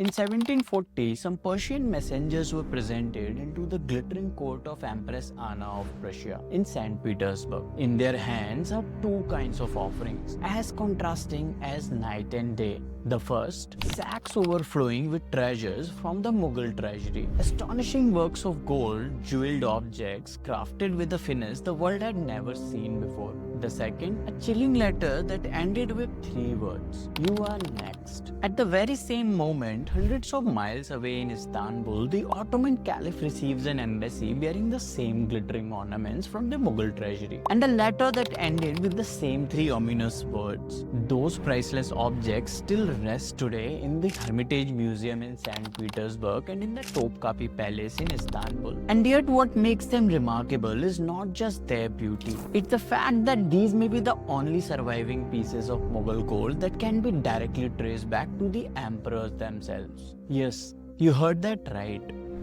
In 1740, some Persian messengers were presented into the glittering court of Empress Anna of Russia in St. Petersburg. In their hands are two kinds of offerings, as contrasting as night and day. The first, sacks overflowing with treasures from the Mughal treasury. Astonishing works of gold, jeweled objects, crafted with a finesse the world had never seen before. The second, a chilling letter that ended with three words, "You are next." At the very same moment, hundreds of miles away in Istanbul, the Ottoman Caliph receives an embassy bearing the same glittering ornaments from the Mughal treasury, and a letter that ended with the same three ominous words. Those priceless objects still rest today in the Hermitage Museum in St. Petersburg and in the Topkapi Palace in Istanbul. And yet what makes them remarkable is not just their beauty. It's the fact that these may be the only surviving pieces of Mughal gold that can be directly traced back to the emperors themselves. Yes, you heard that right.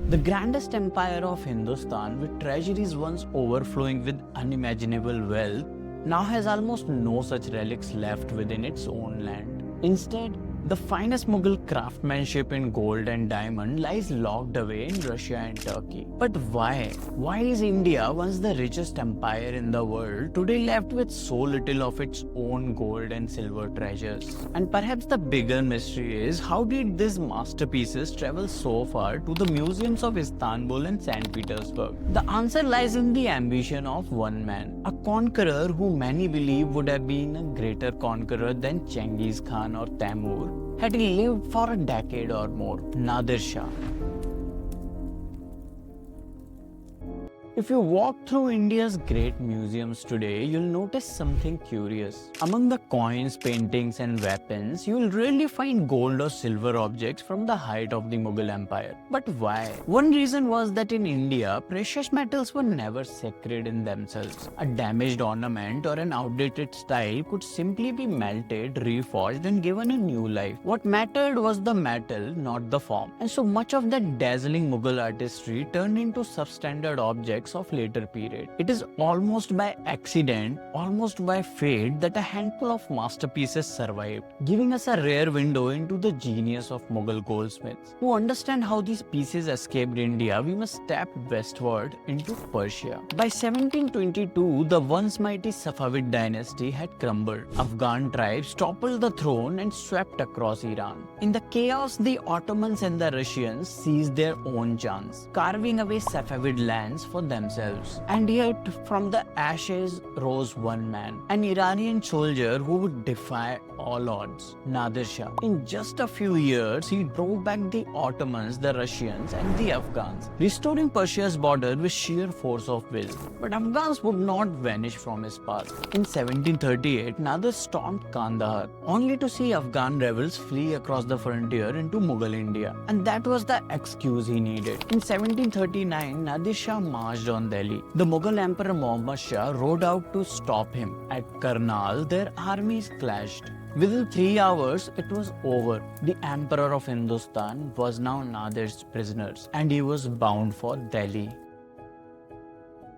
The grandest empire of Hindustan, with treasuries once overflowing with unimaginable wealth, now has almost no such relics left within its own land. Instead, the finest Mughal craftsmanship in gold and diamond lies locked away in Russia and Turkey. But why? Why is India, once the richest empire in the world, today left with so little of its own gold and silver treasures? And perhaps the bigger mystery is, how did these masterpieces travel so far to the museums of Istanbul and St. Petersburg? The answer lies in the ambition of one man, a conqueror who many believe would have been a greater conqueror than Genghis Khan or Timur had he lived for a decade or more, Nadir Shah. If you walk through India's great museums today, you'll notice something curious. Among the coins, paintings, and weapons, you'll rarely find gold or silver objects from the height of the Mughal Empire. But why? One reason was that in India, precious metals were never sacred in themselves. A damaged ornament or an outdated style could simply be melted, reforged, and given a new life. What mattered was the metal, not the form. And so much of that dazzling Mughal artistry turned into substandard objects of later period. It is almost by accident, almost by fate, that a handful of masterpieces survived, giving us a rare window into the genius of Mughal goldsmiths. To understand how these pieces escaped India, we must step westward into Persia. By 1722, the once mighty Safavid dynasty had crumbled. Afghan tribes toppled the throne and swept across Iran. In the chaos, the Ottomans and the Russians seized their own chance, carving away Safavid lands for themselves. And yet, from the ashes rose one man, an Iranian soldier who would defy all odds, Nadir Shah. In just a few years, he drove back the Ottomans, the Russians, and the Afghans, restoring Persia's border with sheer force of will. But Afghans would not vanish from his path. In 1738, Nadir stormed Kandahar, only to see Afghan rebels flee across the frontier into Mughal India. And that was the excuse he needed. In 1739, Nadir Shah marched on Delhi. The Mughal Emperor Muhammad Shah rode out to stop him. At Karnal, their armies clashed. Within 3 hours, it was over. The Emperor of Hindustan was now Nadir's prisoner, and he was bound for Delhi.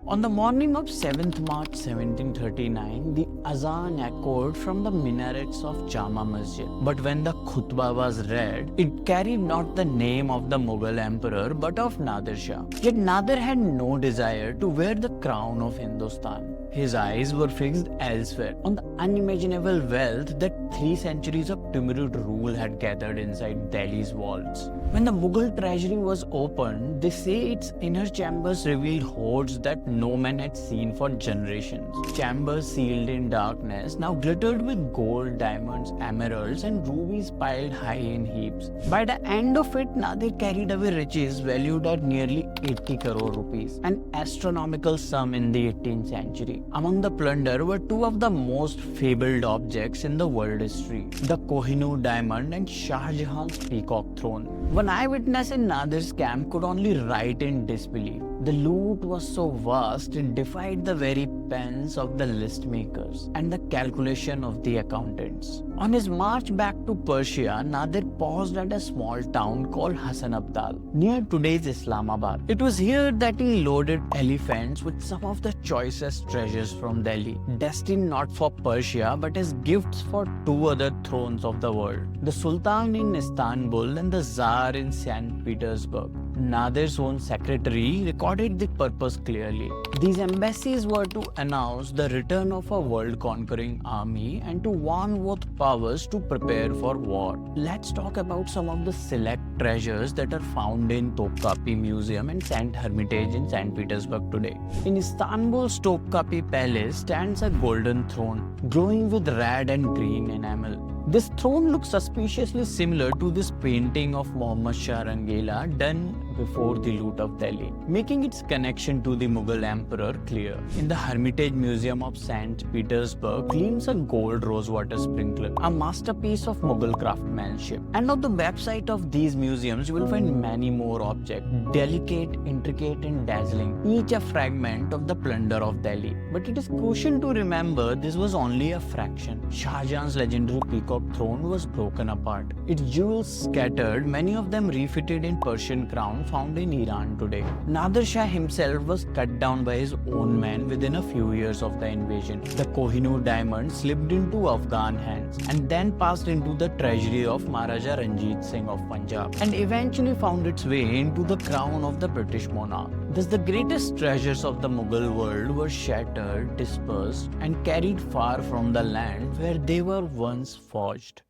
On the morning of 7th March 1739, the azan echoed from the minarets of Jama Masjid. But when the khutbah was read, it carried not the name of the Mughal emperor but of Nadir Shah. Yet Nadir had no desire to wear the crown of Hindustan. His eyes were fixed elsewhere, on the unimaginable wealth that 3 centuries of Timurid rule had gathered inside Delhi's walls. When the Mughal treasury was opened, they say its inner chambers revealed hoards that no man had seen for generations. Chambers sealed in darkness now glittered with gold, diamonds, emeralds, and rubies piled high in heaps. By the end of it, Nadir carried away riches valued at nearly 80 crore rupees, an astronomical sum in the 18th century. Among the plunder were 2 of the most fabled objects in the world history, the Kohinoor diamond and Shah Jahan's peacock throne. One eyewitness in Nadir's camp could only write in disbelief. The loot was so vast it defied the very pens of the list makers and the calculation of the accountants. On his march back to Persia, Nadir paused at a small town called Hassanabad, near today's Islamabad. It was here that he loaded elephants with some of the choicest treasures from Delhi, destined not for Persia but as gifts for two other thrones of the world, the Sultan in Istanbul and the Tsar in St. Petersburg. Nadir's own secretary recorded the purpose clearly. These embassies were to announce the return of a world-conquering army and to warn both powers to prepare for war. Let's talk about some of the select treasures that are found in Topkapi Museum and St. Hermitage in St. Petersburg today. In Istanbul's Topkapi Palace stands a golden throne, glowing with red and green enamel. This throne looks suspiciously similar to this painting of Muhammad Shah done before the loot of Delhi, making its connection to the Mughal Emperor clear. In the Hermitage Museum of St. Petersburg gleams a gold rosewater sprinkler, a masterpiece of Mughal craftsmanship. And on the website of these museums, you will find many more objects, delicate, intricate and dazzling, each a fragment of the plunder of Delhi. But it is crucial to remember this was only a fraction. Shah Jahan's legendary peacock throne was broken apart, its jewels scattered, many of them refitted in Persian crown found in Iran today. Nadir Shah himself was cut down by his own men within a few years of the invasion. The Kohinoor diamond slipped into Afghan hands and then passed into the treasury of Maharaja Ranjit Singh of Punjab and eventually found its way into the crown of the British monarch. Thus the greatest treasures of the Mughal world were shattered, dispersed and carried far from the land where they were once forged.